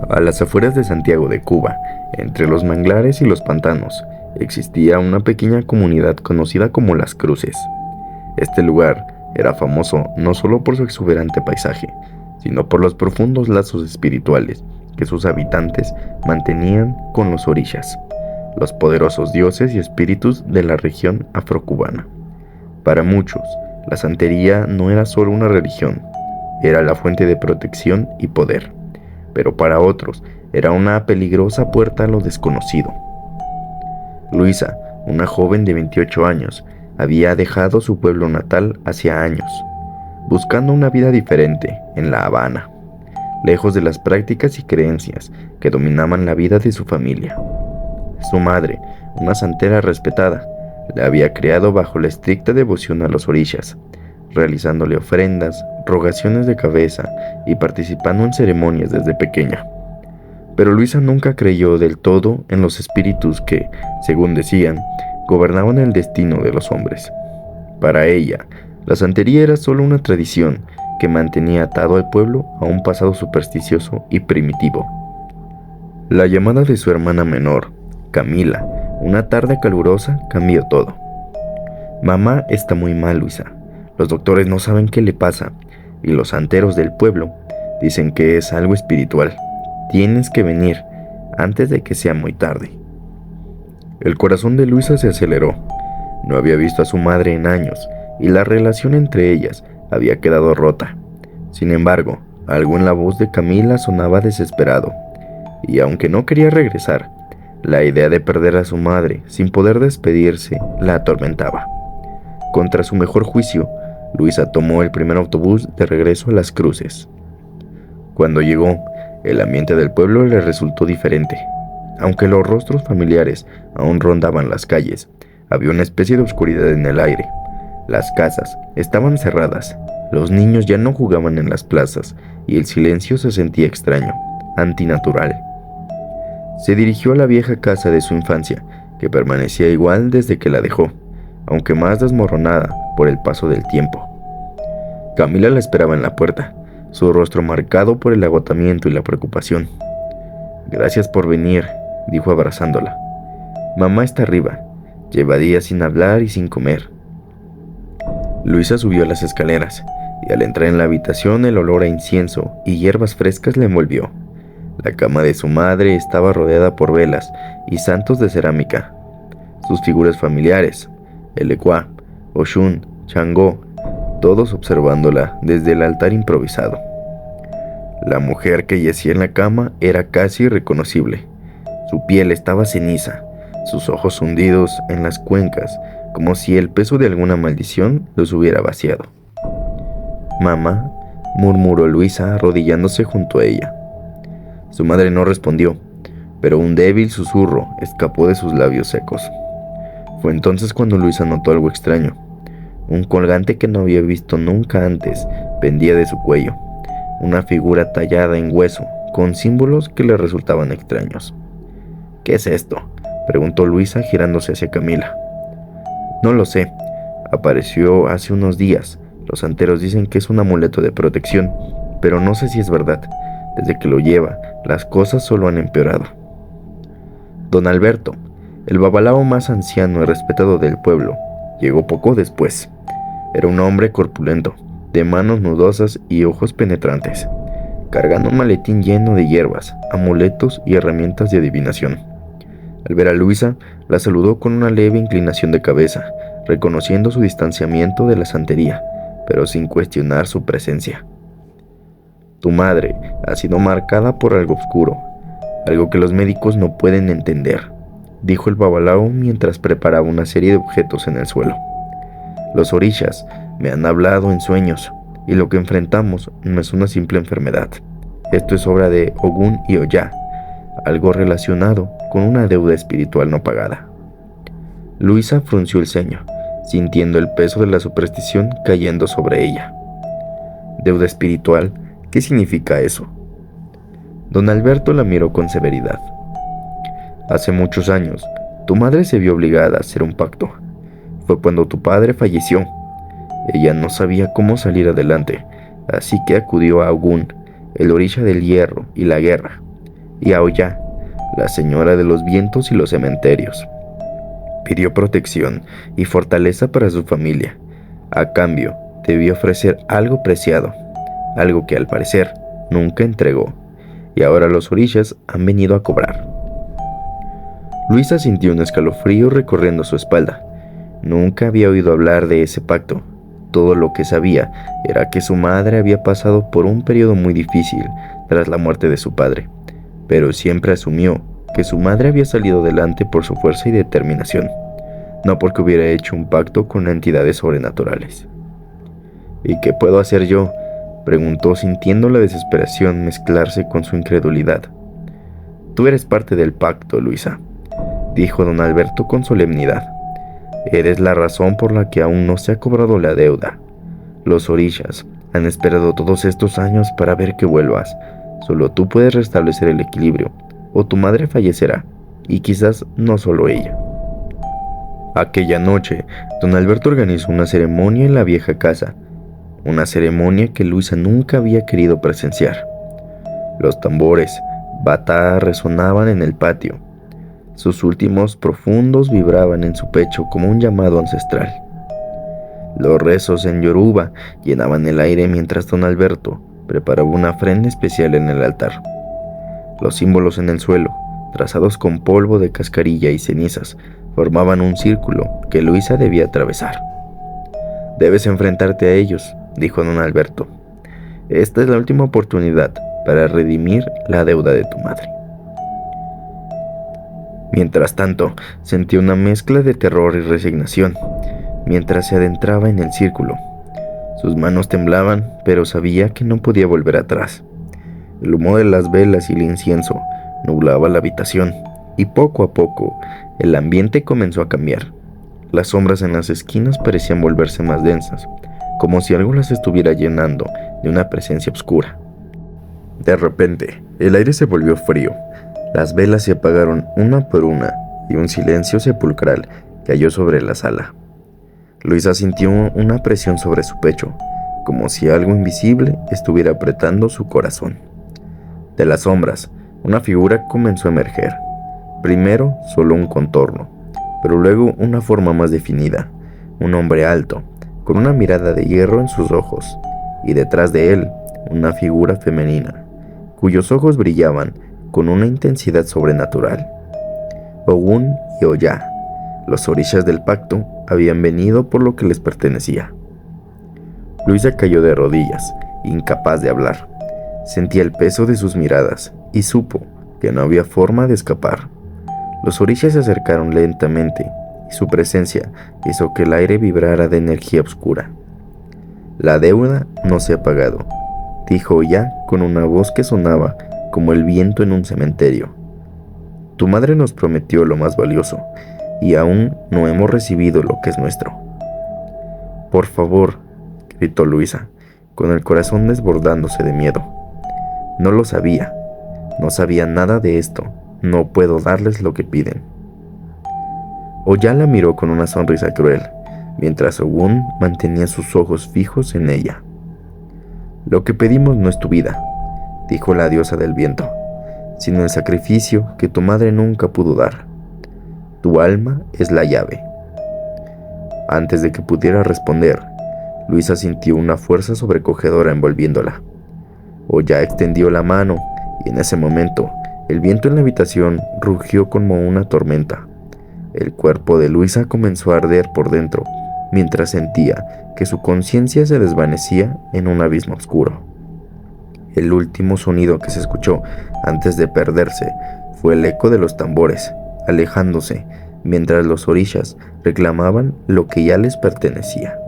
A las afueras de Santiago de Cuba, entre los manglares y los pantanos, existía una pequeña comunidad conocida como Las Cruces. Este lugar era famoso no solo por su exuberante paisaje, sino por los profundos lazos espirituales que sus habitantes mantenían con los orishas, los poderosos dioses y espíritus de la región afrocubana. Para muchos, la santería no era solo una religión, era la fuente de protección y poder, pero para otros era una peligrosa puerta a lo desconocido. Luisa, una joven de 28 años, había dejado su pueblo natal hacía años, buscando una vida diferente en La Habana, lejos de las prácticas y creencias que dominaban la vida de su familia. Su madre, una santera respetada, la había criado bajo la estricta devoción a los orishas, realizándole ofrendas, rogaciones de cabeza y participando en ceremonias desde pequeña. Pero Luisa nunca creyó del todo en los espíritus que, según decían, gobernaban el destino de los hombres. Para ella, la santería era solo una tradición que mantenía atado al pueblo a un pasado supersticioso y primitivo. La llamada de su hermana menor, Camila, una tarde calurosa, cambió todo. «Mamá está muy mal, Luisa. Los doctores no saben qué le pasa, y los santeros del pueblo dicen que es algo espiritual. Tienes que venir antes de que sea muy tarde». El corazón de Luisa se aceleró. No había visto a su madre en años, y la relación entre ellas había quedado rota. Sin embargo, algo en la voz de Camila sonaba desesperado, y aunque no quería regresar, la idea de perder a su madre sin poder despedirse la atormentaba. Contra su mejor juicio, Luisa tomó el primer autobús de regreso a Las Cruces. Cuando llegó, el ambiente del pueblo le resultó diferente. Aunque los rostros familiares aún rondaban las calles, había una especie de oscuridad en el aire. Las casas estaban cerradas, los niños ya no jugaban en las plazas y el silencio se sentía extraño, antinatural. Se dirigió a la vieja casa de su infancia, que permanecía igual desde que la dejó, aunque más desmoronada por el paso del tiempo. Camila la esperaba en la puerta, su rostro marcado por el agotamiento y la preocupación. «Gracias por venir», dijo abrazándola. «Mamá está arriba, lleva días sin hablar y sin comer». Luisa subió las escaleras, y al entrar en la habitación el olor a incienso y hierbas frescas la envolvió. La cama de su madre estaba rodeada por velas y santos de cerámica. Sus figuras familiares, el Ecuá, Oshun, Changó, todos observándola desde el altar improvisado. La mujer que yacía en la cama era casi irreconocible. Su piel estaba ceniza, sus ojos hundidos en las cuencas, como si el peso de alguna maldición los hubiera vaciado. «Mamá», murmuró Luisa arrodillándose junto a ella. Su madre no respondió, pero un débil susurro escapó de sus labios secos. Fue entonces cuando Luisa notó algo extraño. Un colgante que no había visto nunca antes pendía de su cuello, una figura tallada en hueso, con símbolos que le resultaban extraños. «¿Qué es esto?», preguntó Luisa girándose hacia Camila. «No lo sé. Apareció hace unos días. Los santeros dicen que es un amuleto de protección, pero no sé si es verdad. Desde que lo lleva, las cosas solo han empeorado». Don Alberto, el babalao más anciano y respetado del pueblo, llegó poco después. Era un hombre corpulento, de manos nudosas y ojos penetrantes, cargando un maletín lleno de hierbas, amuletos y herramientas de adivinación. Al ver a Luisa, la saludó con una leve inclinación de cabeza, reconociendo su distanciamiento de la santería, pero sin cuestionar su presencia. «Tu madre ha sido marcada por algo oscuro, algo que los médicos no pueden entender», dijo el babalao mientras preparaba una serie de objetos en el suelo. «Los orishas me han hablado en sueños, y lo que enfrentamos no es una simple enfermedad. Esto es obra de Ogún y Oya, algo relacionado con una deuda espiritual no pagada». Luisa frunció el ceño, sintiendo el peso de la superstición cayendo sobre ella. «¿Deuda espiritual? ¿Qué significa eso?». Don Alberto la miró con severidad. «Hace muchos años, tu madre se vio obligada a hacer un pacto. Fue cuando tu padre falleció. Ella no sabía cómo salir adelante, así que acudió a Ogún, el orisha del hierro y la guerra. y a Oya, la señora de los vientos y los cementerios. Pidió protección y fortaleza para su familia. A cambio, debía ofrecer algo preciado, algo que al parecer nunca entregó, y ahora los orishas han venido a cobrar. Luisa sintió un escalofrío recorriendo su espalda. Nunca había oído hablar de ese pacto. Todo lo que sabía era que su madre había pasado por un periodo muy difícil tras la muerte de su padre, pero siempre asumió que su madre había salido adelante por su fuerza y determinación, no porque hubiera hecho un pacto con entidades sobrenaturales. ¿Y qué puedo hacer yo?, preguntó, sintiendo la desesperación mezclarse con su incredulidad. Tú eres parte del pacto, Luisa, dijo don Alberto con solemnidad. Eres la razón por la que aún no se ha cobrado la deuda. Los orishas han esperado todos estos años para ver que vuelvas. Solo tú puedes restablecer el equilibrio, o tu madre fallecerá, y quizás no solo ella. Aquella noche, don Alberto organizó una ceremonia en la vieja casa, una ceremonia que Luisa nunca había querido presenciar. Los tambores, bata resonaban en el patio. Sus últimos profundos vibraban en su pecho como un llamado ancestral. Los rezos en yoruba llenaban el aire mientras don Alberto preparaba una ofrenda especial en el altar. Los símbolos en el suelo, trazados con polvo de cascarilla y cenizas, formaban un círculo que Luisa debía atravesar. Debes enfrentarte a ellos, dijo don Alberto. Esta es la última oportunidad para redimir la deuda de tu madre. Mientras tanto, sentía una mezcla de terror y resignación mientras se adentraba en el círculo. Sus manos temblaban, pero sabía que no podía volver atrás. El humo de las velas y el incienso nublaba la habitación, y poco a poco el ambiente comenzó a cambiar. Las sombras en las esquinas parecían volverse más densas, como si algo las estuviera llenando de una presencia oscura. De repente, el aire se volvió frío. Las velas se apagaron una por una y un silencio sepulcral cayó sobre la sala. Luisa sintió una presión sobre su pecho, como si algo invisible estuviera apretando su corazón. De las sombras, una figura comenzó a emerger. Primero, solo un contorno, pero luego una forma más definida. Un hombre alto, con una mirada de hierro en sus ojos, y detrás de él, una figura femenina, cuyos ojos brillaban con una intensidad sobrenatural. Ogun y Oya, los orishas del pacto, habían venido por lo que les pertenecía. Luisa cayó de rodillas, incapaz de hablar. Sentía el peso de sus miradas y supo que no había forma de escapar. Los orishas se acercaron lentamente y su presencia hizo que el aire vibrara de energía oscura. La deuda no se ha pagado, dijo Oya con una voz que sonaba como el viento en un cementerio. Tu madre nos prometió lo más valioso, y aún no hemos recibido lo que es nuestro. Por favor, gritó Luisa, con el corazón desbordándose de miedo. No lo sabía, no sabía nada de esto, no puedo darles lo que piden. Oya la miró con una sonrisa cruel, mientras Ogun mantenía sus ojos fijos en ella. Lo que pedimos no es tu vida, dijo la diosa del viento, sino el sacrificio que tu madre nunca pudo dar. Tu alma es la llave. Antes de que pudiera responder, Luisa sintió una fuerza sobrecogedora envolviéndola. Oya extendió la mano y en ese momento el viento en la habitación rugió como una tormenta. El cuerpo de Luisa comenzó a arder por dentro mientras sentía que su conciencia se desvanecía en un abismo oscuro. El último sonido que se escuchó antes de perderse fue el eco de los tambores, alejándose mientras los orishas reclamaban lo que ya les pertenecía.